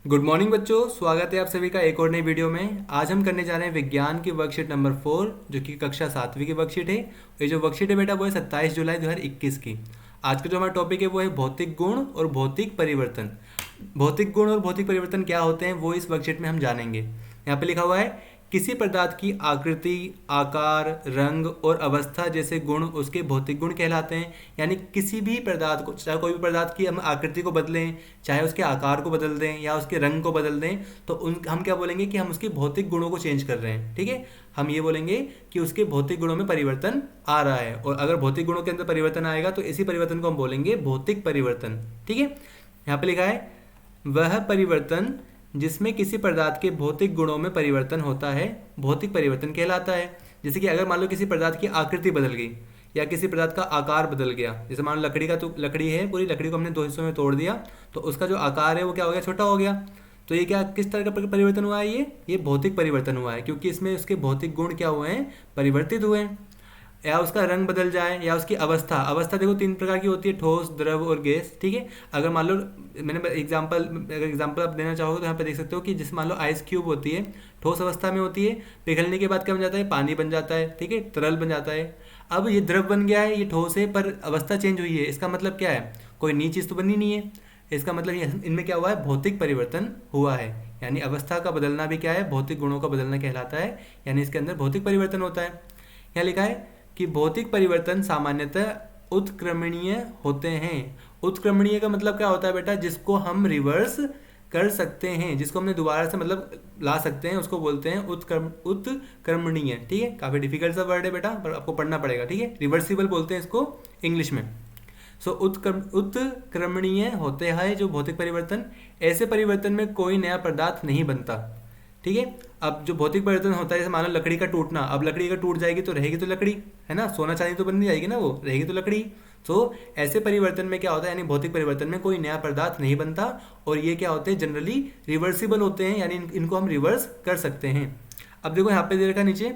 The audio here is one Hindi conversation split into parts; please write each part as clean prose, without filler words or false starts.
गुड मॉर्निंग बच्चों, स्वागत है आप सभी का एक और नई वीडियो में। आज हम करने जा रहे हैं विज्ञान की वर्कशीट नंबर 4 जो कि कक्षा 7वीं की वर्कशीट है। ये जो वर्कशीट है बेटा वो है 27 जुलाई 2021 की। आज का जो हमारा टॉपिक है वो है भौतिक गुण और भौतिक परिवर्तन। भौतिक गुण और भौतिक परिवर्तन क्या होते हैं वो इस वर्कशीट में हम जानेंगे। यहाँ पे लिखा हुआ है किसी पदार्थ की आकृति, आकार, रंग और अवस्था जैसे गुण उसके भौतिक गुण कहलाते हैं। यानी किसी भी पदार्थ को, चाहे कोई भी पदार्थ की हम आकृति को बदलें, चाहे उसके आकार को बदल दें या उसके रंग को बदल दें, तो हम क्या बोलेंगे कि हम उसके भौतिक गुणों को चेंज कर रहे हैं। ठीक है, हम ये बोलेंगे कि उसके भौतिक गुणों में परिवर्तन आ रहा है। और अगर भौतिक गुणों के अंदर परिवर्तन आएगा तो इसी परिवर्तन को हम बोलेंगे भौतिक परिवर्तन। ठीक है, यहाँ पे लिखा है वह परिवर्तन जिसमें किसी पदार्थ के भौतिक गुणों में परिवर्तन होता है भौतिक परिवर्तन कहलाता है। जैसे कि अगर मान लो किसी पदार्थ की आकृति बदल गई या किसी पदार्थ का आकार बदल गया, जैसे मान लो लकड़ी का, तो लकड़ी है, पूरी लकड़ी को हमने दो हिस्सों में तोड़ दिया तो उसका जो आकार है वो क्या हो गया, छोटा हो गया। तो ये क्या, किस तरह का परिवर्तन हुआ है, ये भौतिक परिवर्तन हुआ है, क्योंकि इसमें उसके भौतिक गुण क्या हुए हैं, परिवर्तित हुए हैं। या उसका रंग बदल जाए या उसकी अवस्था, अवस्था देखो तीन प्रकार की होती है, ठोस, द्रव और गैस। ठीक है, अगर मान लो मैंने एग्जांपल आप देना चाहो तो यहाँ पे देख सकते हो कि जैसे मान लो आइस क्यूब होती है, ठोस अवस्था में होती है, पिघलने के बाद क्या बन जाता है, पानी बन जाता है। ठीक है, तरल बन जाता है। अब ये द्रव बन गया है, ये ठोस है पर अवस्था चेंज हुई है। इसका मतलब क्या है, कोई नई चीज़ तो बनी नहीं है। इसका मतलब इनमें क्या हुआ है, भौतिक परिवर्तन हुआ है। यानी अवस्था का बदलना भी क्या है, भौतिक गुणों का बदलना कहलाता है। यानी इसके अंदर भौतिक परिवर्तन होता है। यहाँ लिखा है कि भौतिक परिवर्तन सामान्यतः उत्क्रमणीय होते हैं। उत्क्रमणीय का मतलब क्या होता है बेटा, जिसको हम रिवर्स कर सकते हैं, जिसको हमने दोबारा से मतलब ला सकते हैं, उसको बोलते हैं उत्क्रमणीय। ठीक है, काफ़ी डिफिकल्ट सा वर्ड है बेटा, पर आपको पढ़ना पड़ेगा। ठीक है, रिवर्सिबल बोलते हैं इसको इंग्लिश में। सो उत्क्रमणीय होते हैं जो भौतिक परिवर्तन। ऐसे परिवर्तन में कोई नया पदार्थ नहीं बनता। ठीक है, अब जो भौतिक परिवर्तन होता है, जैसे मान लो लकड़ी का टूटना, अब लकड़ी अगर टूट जाएगी तो रहेगी तो लकड़ी, है ना, सोना चांदी तो बन नहीं जाएगी ना, वो रहेगी तो लकड़ी। तो ऐसे परिवर्तन में क्या होता है, यानी भौतिक परिवर्तन में कोई नया पदार्थ नहीं बनता और ये क्या होते हैं, जनरली रिवर्सिबल होते हैं, यानी इनको हम रिवर्स कर सकते हैं। अब देखो यहाँ पे दे रखा नीचे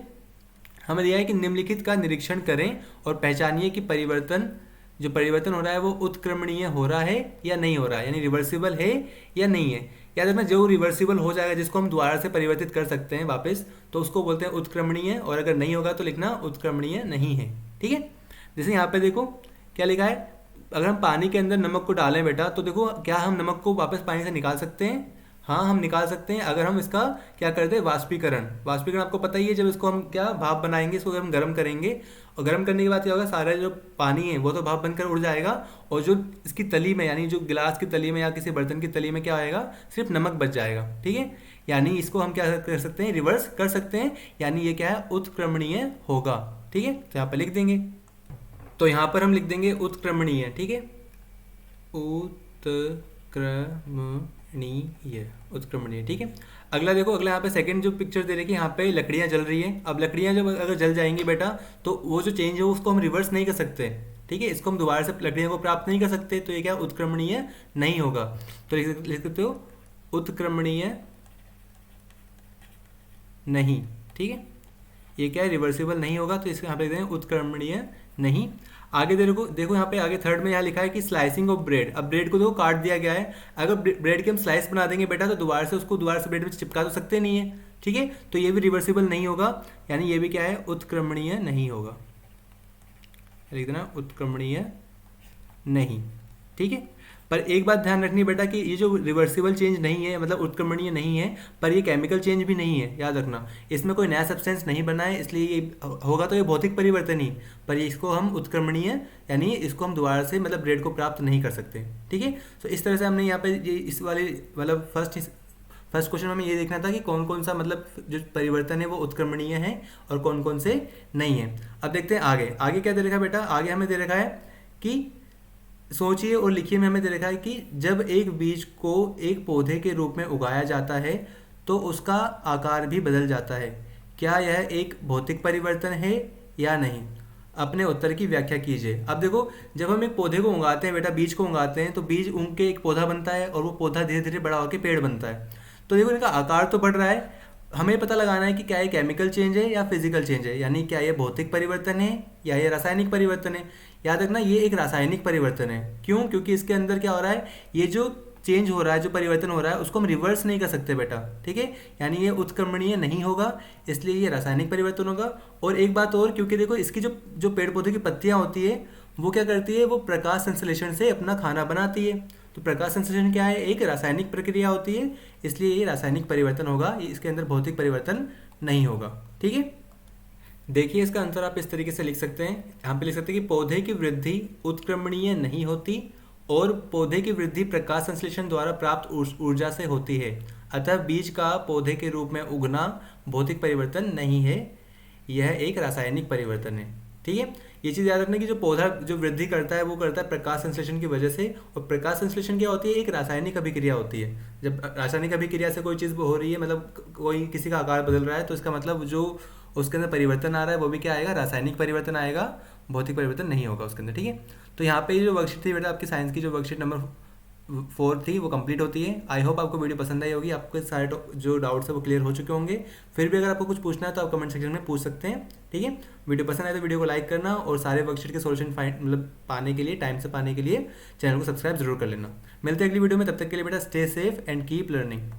हमें दिया है कि निम्नलिखित का निरीक्षण करें और पहचानिए कि जो परिवर्तन हो रहा है वो उत्क्रमणीय हो रहा है या नहीं हो रहा है, यानी रिवर्सिबल है या नहीं है। याद रखना, जो रिवर्सिबल हो जाएगा, जिसको हम दोबारा से परिवर्तित कर सकते हैं वापस, तो उसको बोलते हैं उत्क्रमणीय, और अगर नहीं होगा तो लिखना उत्क्रमणीय नहीं है। ठीक है, जैसे यहाँ पे देखो क्या लिखा है, अगर हम पानी के अंदर नमक को डालें बेटा, तो देखो क्या हम नमक को वापस पानी से निकाल सकते हैं? हाँ, हम निकाल सकते हैं अगर हम इसका क्या करते हैं, वाष्पीकरण। वाष्पीकरण आपको पता ही है, जब इसको हम क्या भाप बनाएंगे, इसको हम गर्म करेंगे और गर्म करने के बाद क्या होगा, सारा जो पानी है वो तो भाप बनकर उड़ जाएगा और जो इसकी तली में, यानी जो गिलास की तली में या किसी बर्तन की तली में क्या आएगा, सिर्फ नमक बच जाएगा। ठीक है, यानी इसको हम क्या कर सकते हैं, रिवर्स कर सकते हैं, यानी ये क्या है, उत्क्रमणीय होगा। ठीक है, तो यहाँ पर लिख देंगे, तो यहाँ पर हम लिख देंगे उत्क्रमणीय। ठीक है, उत्क्रमणीय। ठीक है, अगला देखो, अगला यहाँ पे सेकंड जो पिक्चर दे रखी है, यहाँ पे लकड़ियाँ जल रही है। अब लकड़ियाँ जब अगर जल जाएंगी बेटा, तो वो जो चेंज है उसको हम रिवर्स नहीं कर सकते। ठीक है, इसको हम दोबारा से लकड़ियों को प्राप्त नहीं कर सकते, तो ये क्या, उत्क्रमणीय नहीं होगा। तो लिख सकते हो उत्क्रमणीय नहीं। ठीक है, ये क्या है, रिवर्सिबल नहीं होगा, तो इसको यहाँ पे लिख दें उत्क्रमणीय नहीं। आगे देखो यहाँ पे आगे थर्ड में यहाँ लिखा है कि स्लाइसिंग ऑफ ब्रेड। अब ब्रेड को देखो काट दिया गया है, अगर ब्रेड के हम स्लाइस बना देंगे बेटा, तो दोबारा से ब्रेड में चिपका तो सकते नहीं है। ठीक है, तो ये भी रिवर्सिबल नहीं होगा, यानी ये भी क्या है, उत्क्रमणीय नहीं होगा। लिख देना उत्क्रमणीय नहीं। ठीक है, पर एक बात ध्यान रखनी बेटा कि ये जो रिवर्सिबल चेंज नहीं है, मतलब उत्क्रमणीय नहीं है, पर ये केमिकल चेंज भी नहीं है। याद रखना, इसमें कोई नया सब्सटेंस नहीं बना है, इसलिए ये होगा तो ये भौतिक परिवर्तन ही, पर इसको हम उत्क्रमणीय, यानी इसको हम दोबारा से मतलब ब्रेड को प्राप्त नहीं कर सकते। ठीक है, तो इस तरह से हमने यहाँ पे ये इस वाले मतलब फर्स्ट क्वेश्चन में हमें ये देखना था कि कौन कौन सा मतलब जो परिवर्तन है वो उत्क्रमणीय है और कौन कौन से नहीं है। अब देखते हैं आगे क्या दे रखा है बेटा, आगे हमें दे रखा है कि सोचिए और लिखिए में हमें दे रखा है कि जब एक बीज को एक पौधे के रूप में उगाया जाता है तो उसका आकार भी बदल जाता है। क्या यह एक भौतिक परिवर्तन है या नहीं? अपने उत्तर की व्याख्या कीजिए। अब देखो, जब हम एक पौधे को उगाते हैं बेटा, बीज को उगाते हैं, तो बीज उग के एक पौधा बनता है और वो पौधा धीरे धीरे बड़ा होकर पेड़ बनता है। तो देखो, इनका आकार तो बढ़ रहा है, हमें पता लगाना है कि क्या ये केमिकल चेंज है या फिजिकल चेंज है, यानी क्या ये भौतिक परिवर्तन है या ये रासायनिक परिवर्तन है। याद रखना, ये एक रासायनिक परिवर्तन है। क्यों? क्योंकि इसके अंदर क्या हो रहा है, ये जो चेंज हो रहा है, जो परिवर्तन हो रहा है, उसको हम रिवर्स नहीं कर सकते बेटा, ठीक है। यानी ये उत्क्रमणीय नहीं होगा, इसलिए ये रासायनिक परिवर्तन होगा। और एक बात और, क्योंकि देखो इसकी जो जो पेड़ पौधे की पत्तियां होती है वो क्या करती है, वो प्रकाश संश्लेषण से अपना खाना बनाती है। तो प्रकाश संश्लेषण क्या है, एक रासायनिक प्रक्रिया होती है, इसलिए ये रासायनिक परिवर्तन होगा, इसके अंदर भौतिक परिवर्तन नहीं होगा, ठीक है। देखिए इसका आंसर आप इस तरीके से लिख सकते हैं, यहाँ पे लिख सकते हैं कि पौधे की वृद्धि उत्क्रमणीय नहीं होती और पौधे की वृद्धि प्रकाश संश्लेषण द्वारा प्राप्त ऊर्जा से होती है, अतः बीज का पौधे के रूप में उगना भौतिक परिवर्तन नहीं है, यह एक रासायनिक परिवर्तन है, ठीक है। ये चीज़ याद रखना कि जो पौधा जो वृद्धि करता है वो करता है प्रकाश संश्लेषण की वजह से, और प्रकाश संश्लेषण क्या होती है, एक रासायनिक अभिक्रिया होती है। जब रासायनिक अभिक्रिया से कोई चीज़ हो रही है, मतलब कोई किसी का आकार बदल रहा है, तो इसका मतलब जो उसके अंदर परिवर्तन आ रहा है वो भी क्या आएगा, रासायनिक परिवर्तन आएगा, भौतिक परिवर्तन नहीं होगा उसके अंदर, ठीक है। तो यहाँ पे जो वर्कशीट थी बेटा आपकी साइंस की, जो वर्कशीट नंबर 4 थी वो कंप्लीट होती है। आई होप आपको वीडियो पसंद आई होगी, आपके सारे जो डाउट्स है वो क्लियर हो चुके होंगे। फिर भी अगर आपको कुछ पूछना है तो आप कमेंट सेक्शन में पूछ सकते हैं, ठीक है। वीडियो पसंद आए तो वीडियो को लाइक करना, और सारे वर्कशीट के सॉल्यूशन मतलब पाने के लिए, टाइम से पाने के लिए चैनल को सब्सक्राइब जरूर कर लेना। मिलते हैं अगली वीडियो में, तब तक के लिए बेटा stay safe and keep learning.